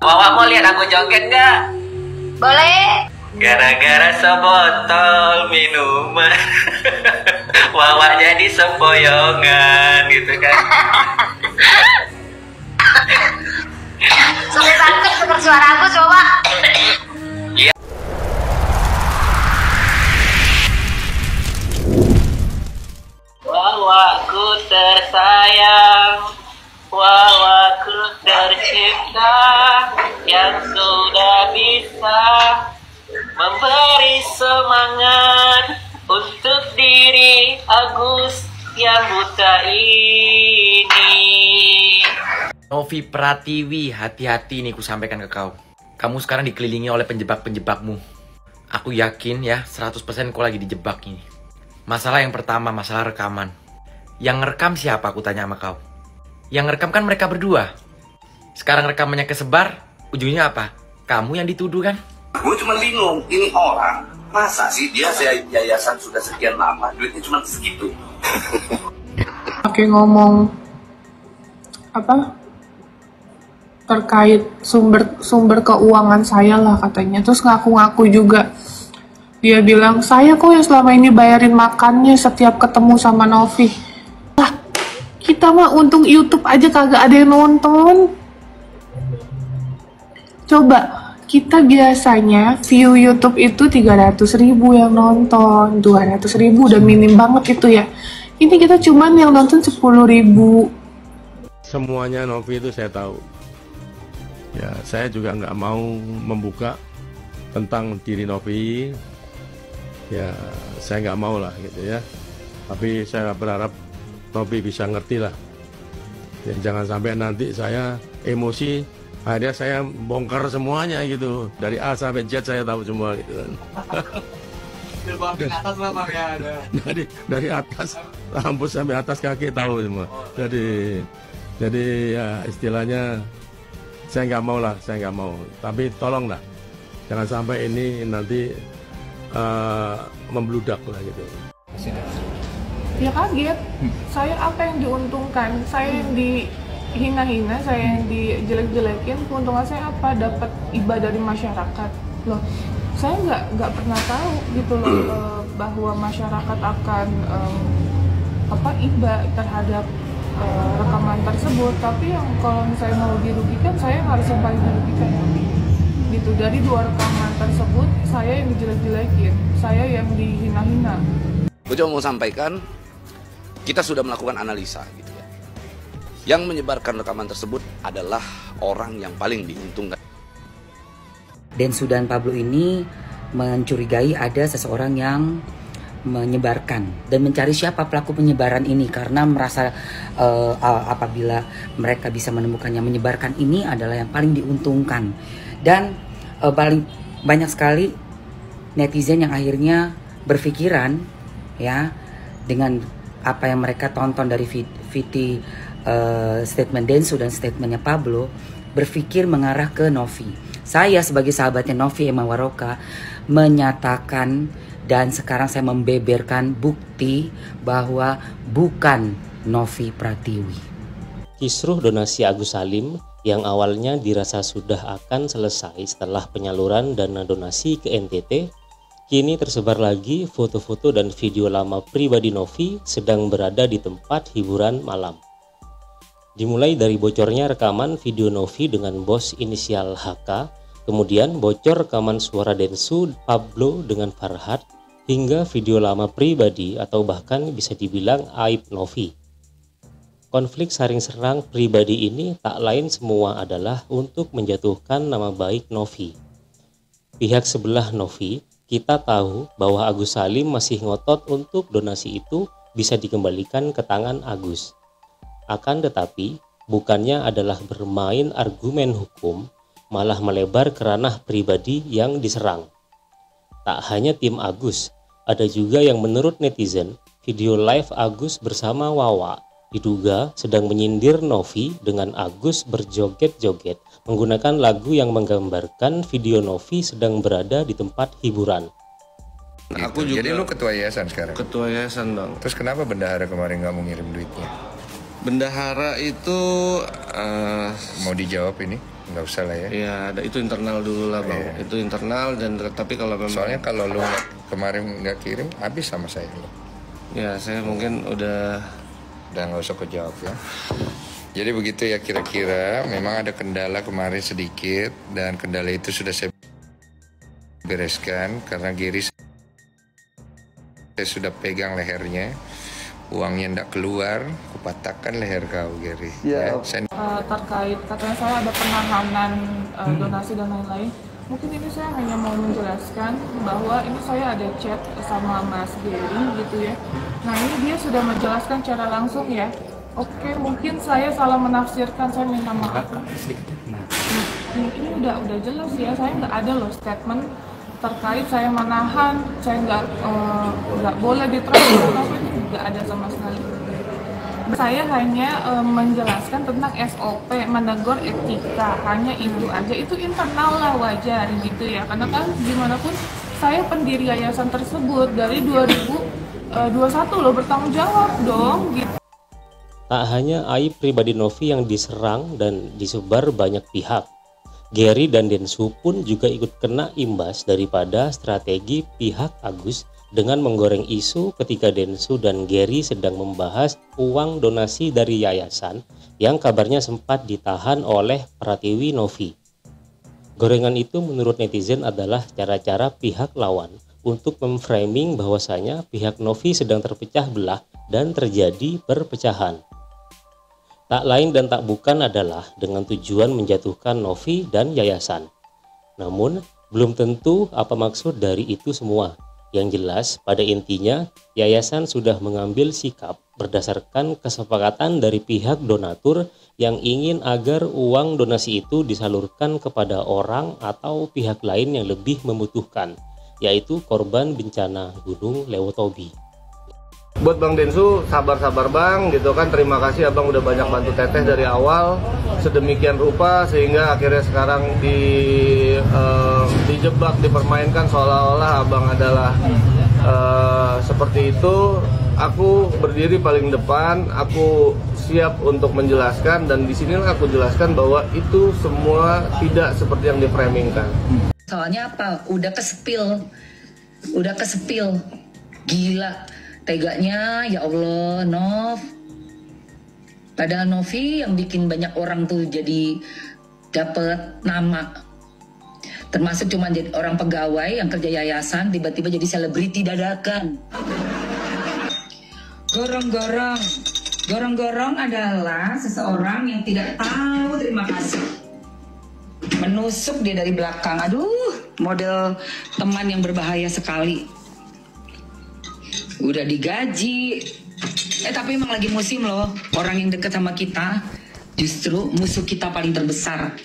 Wawa mau lihat aku joget nggak? Boleh. Gara-gara sebotol minuman, Wawa jadi sempoyongan gitu kan. Sampai takut dengar suara aku coba. Iya. Wawaku tersayang, Wawaku tercinta, yang sudah bisa memberi semangat untuk diri Agus yang buta ini. Novi Pratiwi, hati-hati nih ku sampaikan ke kau. Kamu sekarang dikelilingi oleh penjebak-penjebakmu. Aku yakin ya 100% kau lagi dijebak ini. Masalah yang pertama, masalah rekaman. Yang ngerekam siapa, aku tanya sama kau. Yang ngerekam kan mereka berdua. Sekarang rekamannya kesebar, ujungnya apa? Kamu yang dituduh kan? Gue cuma bingung, ini orang masa sih dia yayasan sudah sekian lama, duitnya cuma segitu. Oke, ngomong apa terkait sumber keuangan saya lah katanya, terus ngaku-ngaku juga. Dia bilang, saya kok yang selama ini bayarin makannya setiap ketemu sama Novi. Lah, kita mah untung YouTube aja kagak ada yang nonton. Coba, kita biasanya view YouTube itu 300.000 yang nonton, 200.000 udah minim banget itu ya. Ini kita cuman yang nonton 10.000. Semuanya Novi itu saya tahu. Ya, saya juga nggak mau membuka tentang diri Novi. Ya, saya nggak mau lah gitu ya. Tapi saya berharap Novi bisa ngerti lah. Ya, jangan sampai nanti saya emosi, akhirnya saya bongkar semuanya gitu. Dari A sampai Z saya tahu semua gitu kan. Dari atas rambut sampai atas kaki tahu semua. Jadi ya istilahnya saya nggak mau lah, saya nggak mau. Tapi tolonglah, jangan sampai ini nanti membludak lah gitu. Ya kaget, saya apa yang diuntungkan, saya yang dihina-hina, saya yang dijelek-jelekin, keuntungan saya apa? Dapat iba dari masyarakat. Loh, saya nggak pernah tahu gitu loh bahwa masyarakat akan iba terhadap rekaman tersebut. Tapi yang kalau saya mau dirugikan, saya harus yang paling dirugikan gitu. Dari 2 rekaman tersebut, saya yang dijelek-jelekin, saya yang dihina-hina. Gue cuma mau sampaikan, kita sudah melakukan analisa gitu ya. Yang menyebarkan rekaman tersebut adalah orang yang paling diuntungkan. Densu dan Pablo ini mencurigai ada seseorang yang menyebarkan dan mencari siapa pelaku penyebaran ini, karena merasa apabila mereka bisa menemukan yang menyebarkan ini adalah yang paling diuntungkan. Dan paling banyak sekali netizen yang akhirnya berpikiran ya dengan apa yang mereka tonton dari statement Densu dan statementnya Pablo, berpikir mengarah ke Novi. Saya sebagai sahabatnya Novi Emma Waroka menyatakan dan sekarang saya membeberkan bukti bahwa bukan Novi Pratiwi. Kisruh donasi Agus Salim yang awalnya dirasa sudah akan selesai setelah penyaluran dana donasi ke NTT, kini tersebar lagi foto-foto dan video lama pribadi Novi sedang berada di tempat hiburan malam. Dimulai dari bocornya rekaman video Novi dengan bos inisial HK, kemudian bocor rekaman suara Densu, Pablo dengan Farhad, hingga video lama pribadi atau bahkan bisa dibilang aib Novi. Konflik saring serang pribadi ini tak lain semua adalah untuk menjatuhkan nama baik Novi. Pihak sebelah Novi, kita tahu bahwa Agus Salim masih ngotot untuk donasi itu bisa dikembalikan ke tangan Agus. Akan tetapi, bukannya adalah bermain argumen hukum, malah melebar ke ranah pribadi yang diserang. Tak hanya tim Agus, ada juga yang menurut netizen, video live Agus bersama Wawa diduga sedang menyindir Novi dengan Agus berjoget-joget menggunakan lagu yang menggambarkan video Novi sedang berada di tempat hiburan. Gitu. Aku juga. Jadi lu ketua yayasan sekarang? Ketua yayasan dong. Terus kenapa bendahara kemarin nggak mau ngirim duitnya? Bendahara itu mau dijawab ini? nggak usah lah ya. Iya, itu internal dulu lah Bang. Itu internal, dan tapi kalau memang... Soalnya kalau lu kemarin nggak kirim, habis sama saya lo. Ya, saya mungkin udah nggak usah kejawab ya. Jadi begitu ya kira-kira. Memang ada kendala kemarin sedikit, dan kendala itu sudah saya bereskan karena Gary saya sudah pegang lehernya. Uangnya ndak keluar, kupatahkan leher kau, Gary. Ya. Terkait katanya saya ada penahanan donasi dan lain-lain. Mungkin ini saya hanya mau menjelaskan bahwa ini saya ada chat sama Mas Gary gitu ya. Nah ini dia sudah menjelaskan secara langsung ya. Oke, mungkin saya salah menafsirkan, saya minta maaf. Ini udah jelas ya, saya nggak ada loh statement terkait saya menahan, saya nggak boleh ditransfer, tapi nggak ada sama sekali. Saya hanya menjelaskan tentang SOP, menegur etika, hanya itu aja. Itu internal lah, wajar gitu ya, karena kan gimana pun saya pendiri yayasan tersebut dari 2021 loh, bertanggung jawab dong gitu. Tak hanya aib pribadi Novi yang diserang dan disebar banyak pihak, Gary dan Densu pun juga ikut kena imbas daripada strategi pihak Agus dengan menggoreng isu ketika Densu dan Gary sedang membahas uang donasi dari yayasan yang kabarnya sempat ditahan oleh Pratiwi Novi. Gorengan itu menurut netizen adalah cara-cara pihak lawan untuk memframing bahwasanya pihak Novi sedang terpecah belah dan terjadi perpecahan. Tak lain dan tak bukan adalah dengan tujuan menjatuhkan Novi dan yayasan. Namun, belum tentu apa maksud dari itu semua. Yang jelas, pada intinya, yayasan sudah mengambil sikap berdasarkan kesepakatan dari pihak donatur yang ingin agar uang donasi itu disalurkan kepada orang atau pihak lain yang lebih membutuhkan, yaitu korban bencana Gunung Lewotobi. Buat Bang Densu, sabar-sabar Bang gitu kan, terima kasih Abang udah banyak bantu Teteh dari awal sedemikian rupa sehingga akhirnya sekarang dijebak, dipermainkan seolah-olah Abang adalah seperti itu. Aku berdiri paling depan, aku siap untuk menjelaskan, dan disinilah aku jelaskan bahwa itu semua tidak seperti yang diframingkan. Soalnya apa? Udah kesepil, gila. Teganya, ya Allah, Nov. Padahal Novi yang bikin banyak orang tuh jadi dapet nama. Termasuk cuma jadi orang pegawai yang kerja yayasan, tiba-tiba jadi selebriti dadakan. Gorong-gorong adalah seseorang yang tidak tahu terima kasih. Menusuk dia dari belakang. Aduh, model teman yang berbahaya sekali. Udah digaji, tapi emang lagi musim loh. Orang yang deket sama kita justru musuh kita paling terbesar.